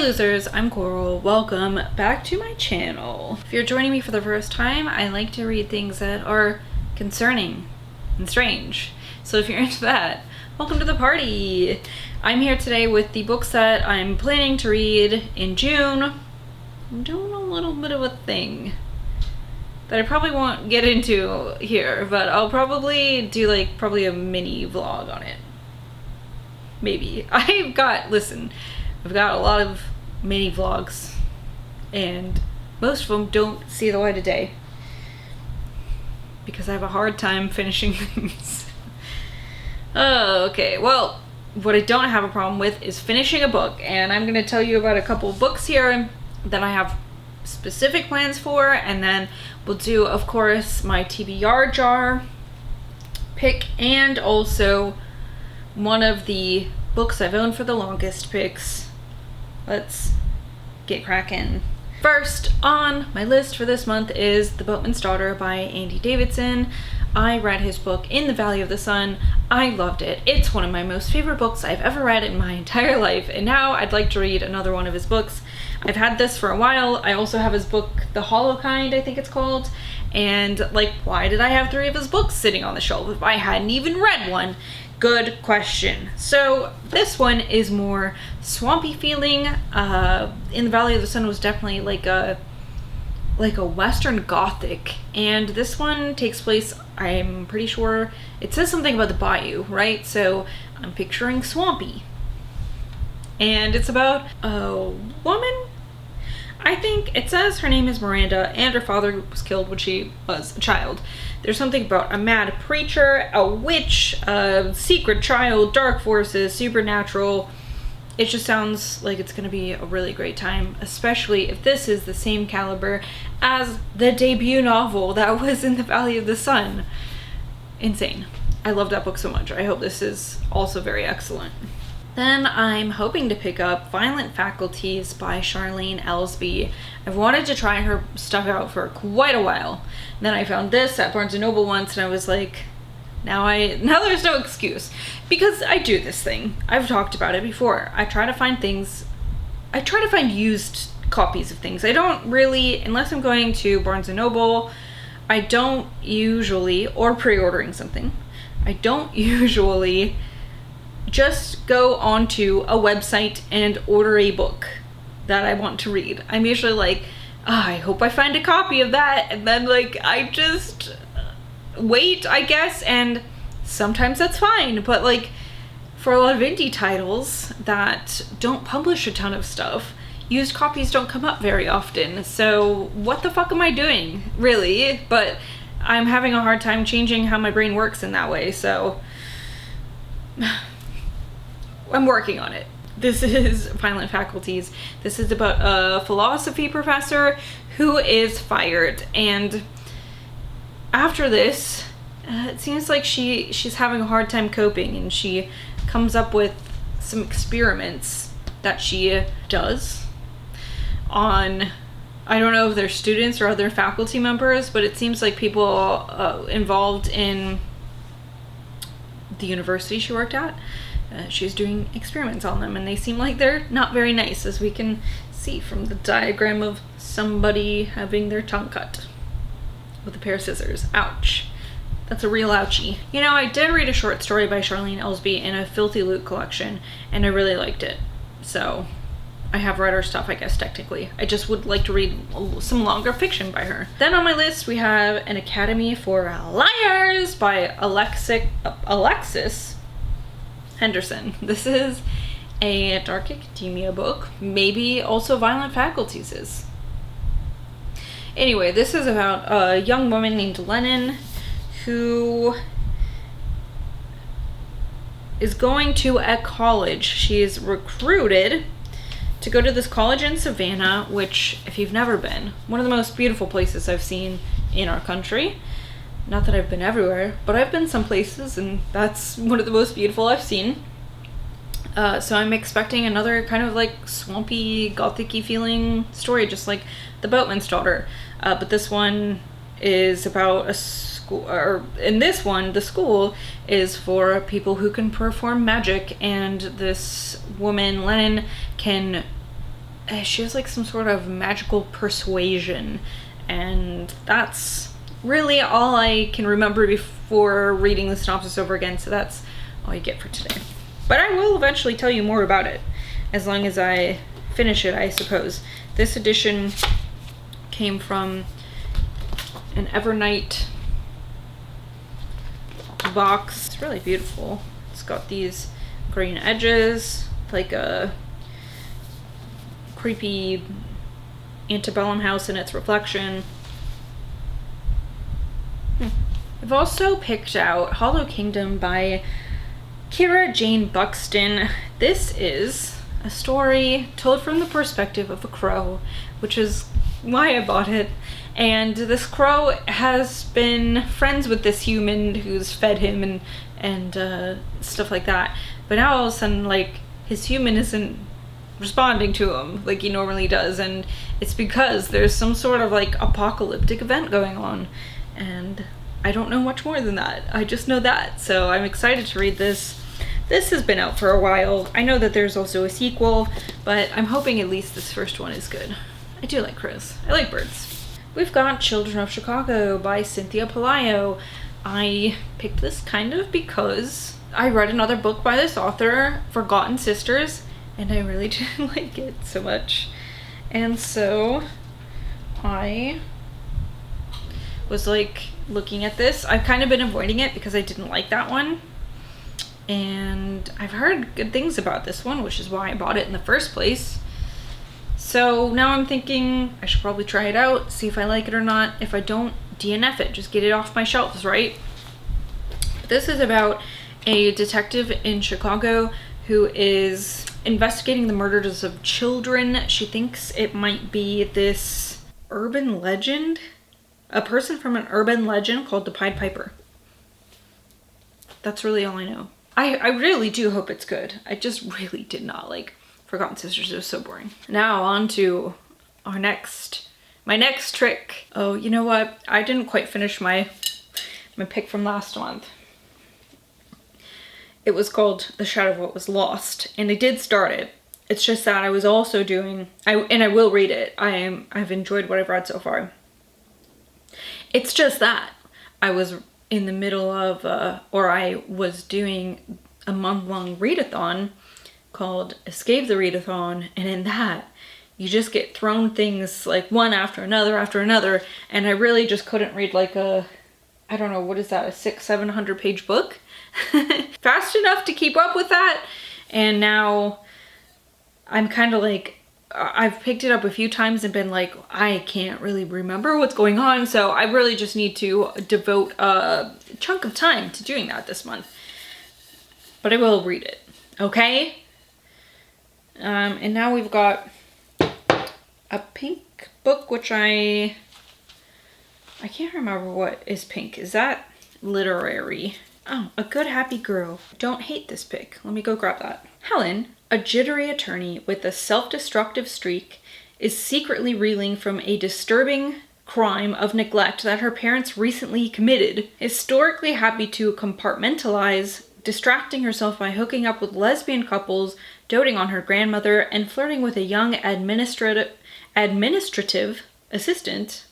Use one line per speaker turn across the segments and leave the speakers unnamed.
losers, I'm Coral. Welcome back to my channel. If you're joining me for the first time, I like to read things that are concerning and strange. So if you're into that, welcome to the party. I'm here today with the books that I'm planning to read in June. I'm doing a little bit of a thing that I probably won't get into here, but I'll probably do probably a mini vlog on it. Maybe. I've got a lot of mini vlogs and most of them don't see the light of day because I have a hard time finishing things. Oh, okay. Well, what I don't have a problem with is finishing a book, and I'm going to tell you about a couple of books here that I have specific plans for, and then we'll do, of course, my TBR jar pick and also one of the books I've owned for the longest picks. Let's get cracking. First on my list for this month is The Boatman's Daughter by Andy Davidson. I read his book In the Valley of the Sun. I loved it. It's one of my most favorite books I've ever read in my entire life, and now I'd like to read another one of his books. I've had this for a while. I also have his book, The Hollow Kind, I think it's called, and why did I have 3 of his books sitting on the shelf if I hadn't even read one? Good question. So this one is more swampy feeling. In the Valley of the Sun was definitely like a Western Gothic, and this one takes place, I'm pretty sure, it says something about the bayou, right? So I'm picturing swampy. And it's about a woman. I think it says her name is Miranda, and her father was killed when she was a child. There's something about a mad preacher, a witch, a secret child, dark forces, supernatural. It just sounds like it's going to be a really great time, especially if this is the same caliber as the debut novel that was In the Valley of the Sun. Insane. I love that book so much. I hope this is also very excellent. Then I'm hoping to pick up Violent Faculties by Charlene Elsby. I've wanted to try her stuff out for quite a while. And then I found this at Barnes & Noble once, and I was like, now there's no excuse. Because I do this thing. I've talked about it before. I try to find used copies of things. I don't really, unless I'm going to Barnes & Noble, I don't usually, or pre-ordering something, I don't usually just go onto a website and order a book that I want to read. I'm usually like, I hope I find a copy of that, and then I just wait, I guess, and sometimes that's fine, but for a lot of indie titles that don't publish a ton of stuff, used copies don't come up very often, so what the fuck am I doing, really? But I'm having a hard time changing how my brain works in that way, so I'm working on it. This is Violent Faculties. This is about a philosophy professor who is fired, and after this, it seems like she's having a hard time coping, and she comes up with some experiments that she does on, I don't know if they're students or other faculty members, but it seems like people involved in the university she worked at. She's doing experiments on them, and they seem like they're not very nice, as we can see from the diagram of somebody having their tongue cut with a pair of scissors. Ouch. That's a real ouchie. You know, I did read a short story by Charlene Elsby in a Filthy Loot collection, and I really liked it. So I have read her stuff, I guess, technically. I just would like to read some longer fiction by her. Then on my list, we have An Academy for Liars by Alexis Henderson. This is a dark academia book. Maybe also Violent Faculties is. Anyway, this is about a young woman named Lennon who is going to a college. She is recruited to go to this college in Savannah, which, if you've never been, one of the most beautiful places I've seen in our country. Not that I've been everywhere, but I've been some places, and that's one of the most beautiful I've seen. So I'm expecting another kind of swampy, gothic-y feeling story, just like The Boatman's Daughter. But this one is about a school, or in this one, the school is for people who can perform magic, and this woman, Lennon, can she has like some sort of magical persuasion, and that's really all I can remember before reading the synopsis over again, so that's all you get for today. But I will eventually tell you more about it, as long as I finish it, I suppose. This edition came from an Evernight box. It's really beautiful. It's got these green edges, like a creepy antebellum house in its reflection. I've also picked out Hollow Kingdom by Kira Jane Buxton. This is a story told from the perspective of a crow, which is why I bought it. And this crow has been friends with this human who's fed him and stuff like that. But now all of a sudden, like, his human isn't responding to him like he normally does, and it's because there's some sort of like apocalyptic event going on, and I don't know much more than that. I just know that, so I'm excited to read this. This has been out for a while. I know that there's also a sequel, but I'm hoping at least this first one is good. I do like crows. I like birds. We've got Children of Chicago by Cynthia Pelayo. I picked this kind of because I read another book by this author, Forgotten Sisters, and I really didn't like it so much. And so I was like looking at this. I've kind of been avoiding it because I didn't like that one. And I've heard good things about this one, which is why I bought it in the first place. So now I'm thinking I should probably try it out, see if I like it or not. If I don't, DNF it, just get it off my shelves, right? This is about a detective in Chicago who is investigating the murders of children. She thinks it might be this urban legend, a person from an urban legend called the Pied Piper. That's really all I know. I really do hope it's good. I just really did not like Forgotten Sisters. It was so boring. Now on to my next trick. Oh, you know what? I didn't quite finish my pick from last month. It was called The Shadow of What Was Lost, and I did start it. It's just that I was also doing, and I will read it. I've enjoyed what I've read so far. It's just that I was in the middle of, or I was doing a month-long readathon called Escape the Readathon, and in that, you just get thrown things like one after another, and I really just couldn't read like a, I don't know, what is that, a 600-700 page book? Fast enough to keep up with that, and now I'm kind of like, I've picked it up a few times and been like, I can't really remember what's going on, so I really just need to devote a chunk of time to doing that this month. But I will read it, okay? And now we've got a pink book, which I can't remember what is pink. Is that literary? Oh, A Good Happy Girl. Don't hate this pick. Let me go grab that. Helen, a jittery attorney with a self-destructive streak, is secretly reeling from a disturbing crime of neglect that her parents recently committed. Historically happy to compartmentalize, distracting herself by hooking up with lesbian couples, doting on her grandmother, and flirting with a young administrative assistant,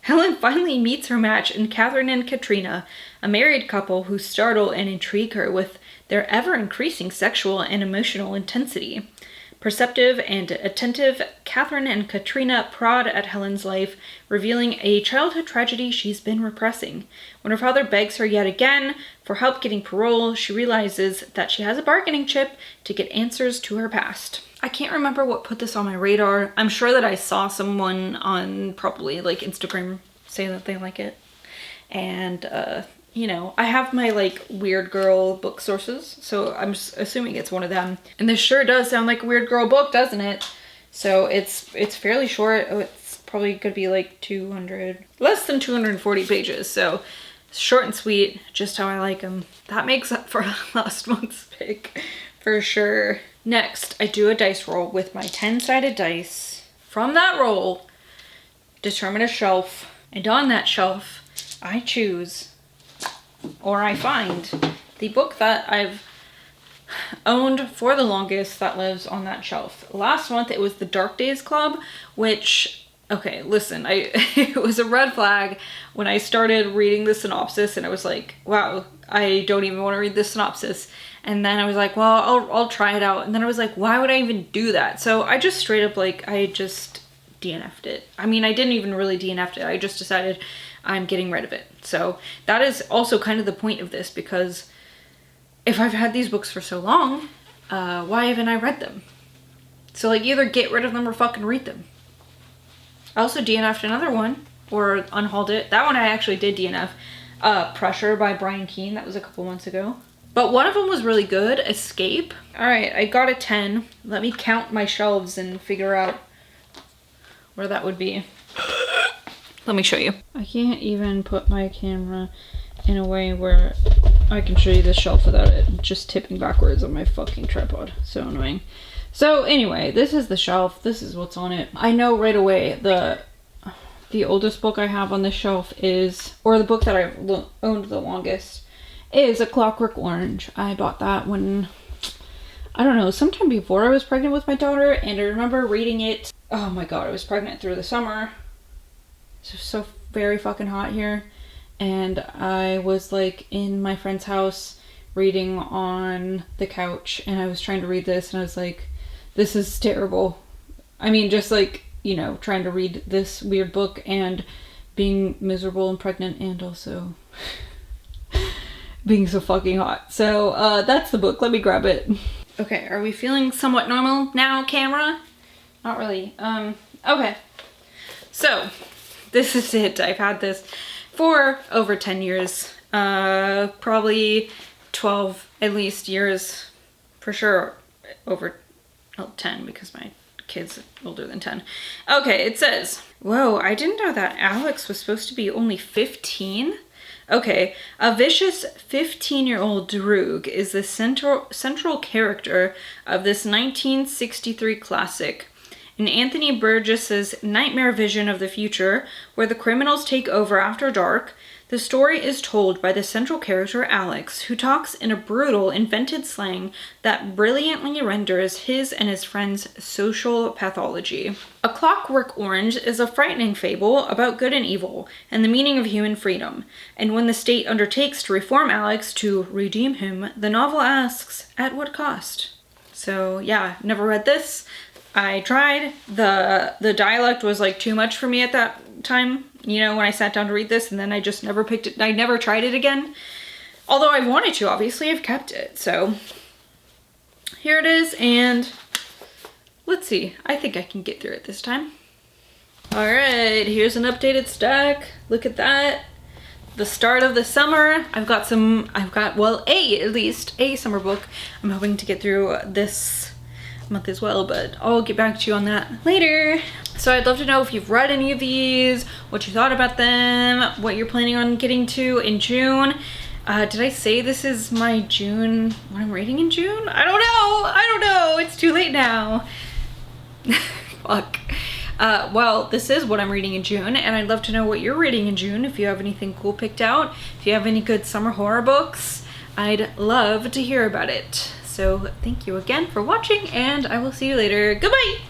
Helen finally meets her match in Catherine and Katrina, a married couple who startle and intrigue her with their ever-increasing sexual and emotional intensity. Perceptive and attentive, Catherine and Katrina prod at Helen's life, revealing a childhood tragedy she's been repressing. When her father begs her yet again for help getting parole, she realizes that she has a bargaining chip to get answers to her past. I can't remember what put this on my radar. I'm sure that I saw someone on probably like Instagram say that they like it. And, you know, I have my like weird girl book sources, so I'm just assuming it's one of them. And this sure does sound like a weird girl book, doesn't it? So it's fairly short. Oh, it's probably gonna be like less than 240 pages. So short and sweet, just how I like them. That makes up for last month's pick for sure. Next, I do a dice roll with my 10-sided dice. From that roll, determine a shelf, and on that shelf, I choose, or I find, the book that I've owned for the longest that lives on that shelf. Last month it was the Dark Days Club, which, okay, listen, it was a red flag when I started reading the synopsis and I was like, wow, I don't even want to read the synopsis. And then I was like, well, I'll try it out. And then I was like, why would I even do that? So I just straight up, like, I just DNF'd it. I mean, I didn't even really DNF'd it. I just decided I'm getting rid of it. So that is also kind of the point of this, because if I've had these books for so long, why haven't I read them? So, like, either get rid of them or fucking read them. I also DNF'd another one, or unhauled it. That one I actually did DNF. Pressure by Brian Keene. That was a couple months ago. But one of them was really good, Escape. All right, I got a 10. Let me count my shelves and figure out where that would be. Let me show you. I can't even put my camera in a way where I can show you the shelf without it just tipping backwards on my fucking tripod. So annoying. So anyway, this is the shelf. This is what's on it. I know right away the oldest book I have on this shelf is, or the book that I've owned the longest, is A Clockwork Orange. I bought that when, I don't know, sometime before I was pregnant with my daughter, and I remember reading it. Oh my god, I was pregnant through the summer. It's just so very fucking hot here. And I was like in my friend's house reading on the couch, and I was trying to read this, and I was like, this is terrible. I mean, just like, you know, trying to read this weird book and being miserable and pregnant, and also being so fucking hot. So that's the book. Let me grab it. Okay, are we feeling somewhat normal now, camera? Not really. Okay. So this is it. I've had this for over 10 years. Probably 12 at least years for sure. Over 10 because my kid's older than 10. Okay, it says, whoa, I didn't know that Alex was supposed to be only 15. Okay, a vicious 15-year-old Droog is the central character of this 1963 classic. In Anthony Burgess's nightmare vision of the future, where the criminals take over after dark, the story is told by the central character Alex, who talks in a brutal, invented slang that brilliantly renders his and his friends' social pathology. A Clockwork Orange is a frightening fable about good and evil and the meaning of human freedom. And when the state undertakes to reform Alex to redeem him, the novel asks, at what cost? So yeah, never read this. I tried. The dialect was like too much for me at that time, you know, when I sat down to read this, and then I just never picked it. I never tried it again. Although I wanted to, obviously, I've kept it. So here it is, and let's see. I think I can get through it this time. All right, here's an updated stack. Look at that. The start of the summer. I've got, well, at least a summer book. I'm hoping to get through this month as well, but I'll get back to you on that later. So I'd love to know if you've read any of these, what you thought about them, what you're planning on getting to in June. Did I say this is my June, what I'm reading in June? I don't know, it's too late now. Fuck. Well, this is what I'm reading in June, and I'd love to know what you're reading in June, if you have anything cool picked out, if you have any good summer horror books. I'd love to hear about it. So thank you again for watching, and I will see you later. Goodbye!